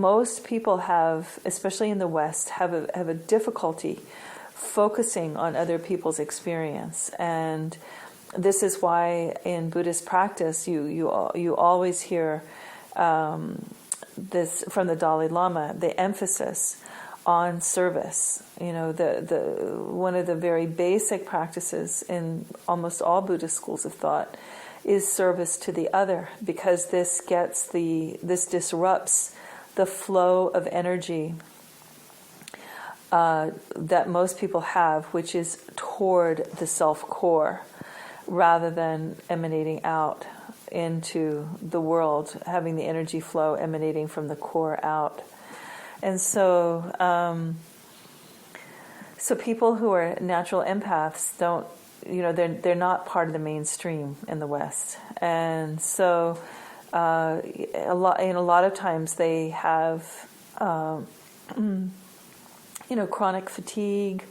most people have, especially in the West, have a difficulty focusing on other people's experience. And this is why in Buddhist practice you always hear this from the Dalai Lama, the emphasis on service. You know, the one of the very basic practices in almost all Buddhist schools of thought is service to the other, because this disrupts the flow of energy that most people have, which is toward the self core, rather than emanating out into the world, having the energy flow emanating from the core out. And so, so people who are natural empaths don't, you know, they're not part of the mainstream in the West, and so a lot of times they have, you know, chronic fatigue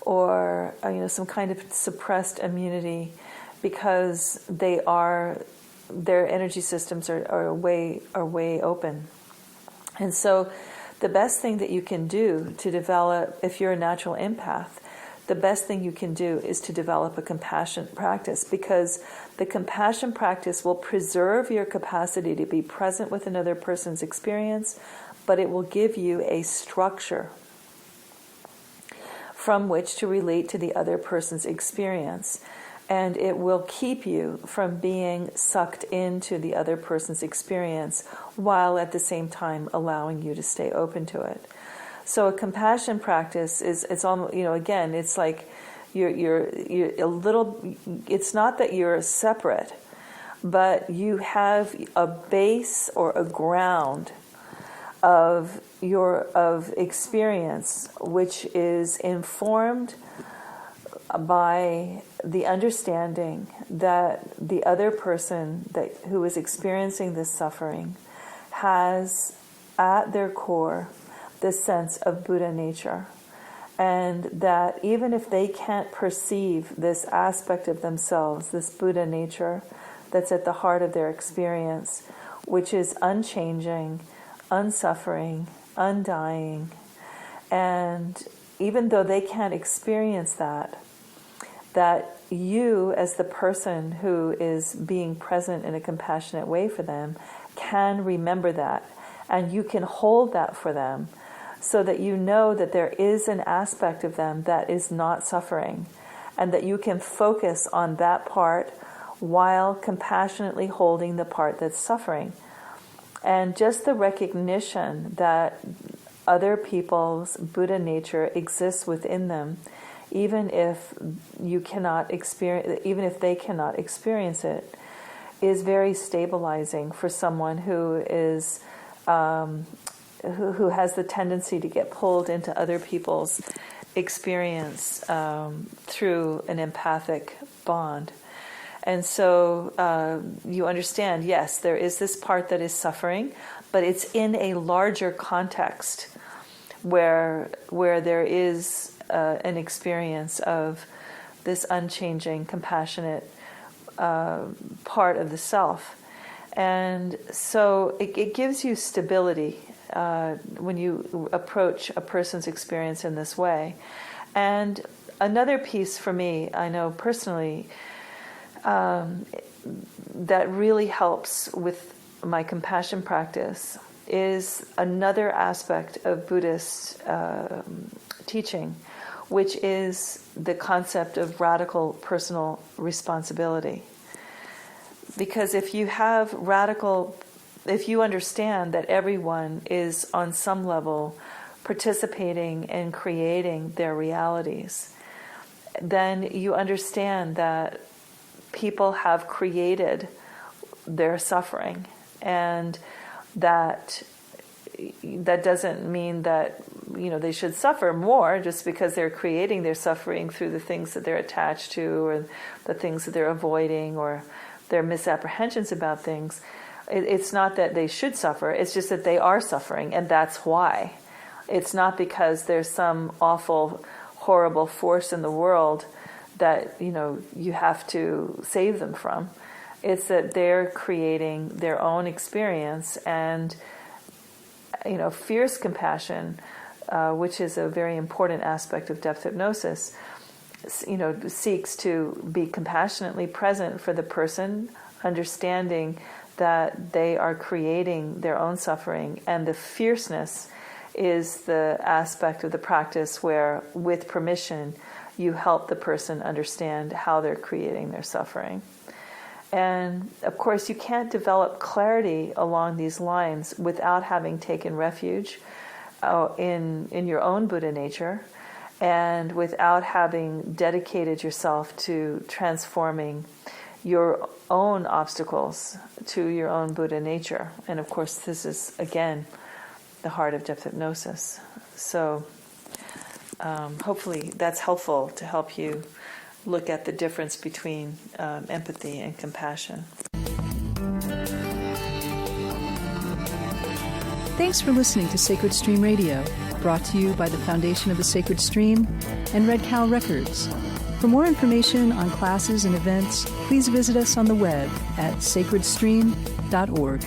or you know, some kind of suppressed immunity, because their energy systems are way open. And so the best thing that you can do to develop, if you're a natural empath, the best thing you can do is to develop a compassion practice, because the compassion practice will preserve your capacity to be present with another person's experience, but it will give you a structure from which to relate to the other person's experience. And it will keep you from being sucked into the other person's experience, while at the same time allowing you to stay open to it. So a compassion practice it's almost, you know, again, it's like you're a little, it's not that you're separate, but you have a base or a ground of experience, which is informed by the understanding that the other person who is experiencing this suffering has at their core this sense of Buddha nature, and that even if they can't perceive this aspect of themselves, this Buddha nature that's at the heart of their experience, which is unchanging, unsuffering, undying, and even though they can't experience that you, as the person who is being present in a compassionate way for them, can remember that, and you can hold that for them, so that you know that there is an aspect of them that is not suffering, and that you can focus on that part while compassionately holding the part that's suffering. And just the recognition that other people's Buddha nature exists within them, even if they cannot experience it, is very stabilizing for someone who is who has the tendency to get pulled into other people's experience through an empathic bond. And so you understand, yes, there is this part that is suffering, but it's in a larger context where there is an experience of this unchanging, compassionate part of the self. And so it gives you stability when you approach a person's experience in this way. And another piece for me, I know personally, that really helps with my compassion practice is another aspect of Buddhist teaching, which is the concept of radical personal responsibility. Because if you understand that everyone is on some level participating in creating their realities, then you understand that people have created their suffering, and that doesn't mean that they should suffer more just because they're creating their suffering through the things that they're attached to, or the things that they're avoiding, or their misapprehensions about things. It's not that they should suffer, it's just that they are suffering, and that's why. It's not because there's some awful, horrible force in the world that you have to save them from. It's that they're creating their own experience, and fierce compassion, which is a very important aspect of depth hypnosis, seeks to be compassionately present for the person, understanding that they are creating their own suffering, and the fierceness is the aspect of the practice where, with permission, you help the person understand how they're creating their suffering. And of course, you can't develop clarity along these lines without having taken refuge in your own Buddha nature, and without having dedicated yourself to transforming your own obstacles to your own Buddha nature. And of course, this is, again, the heart of depth hypnosis. So hopefully that's helpful to help you look at the difference between empathy and compassion. Thanks for listening to Sacred Stream Radio, brought to you by the Foundation of the Sacred Stream and Red Cow Records. For more information on classes and events, please visit us on the web at sacredstream.org.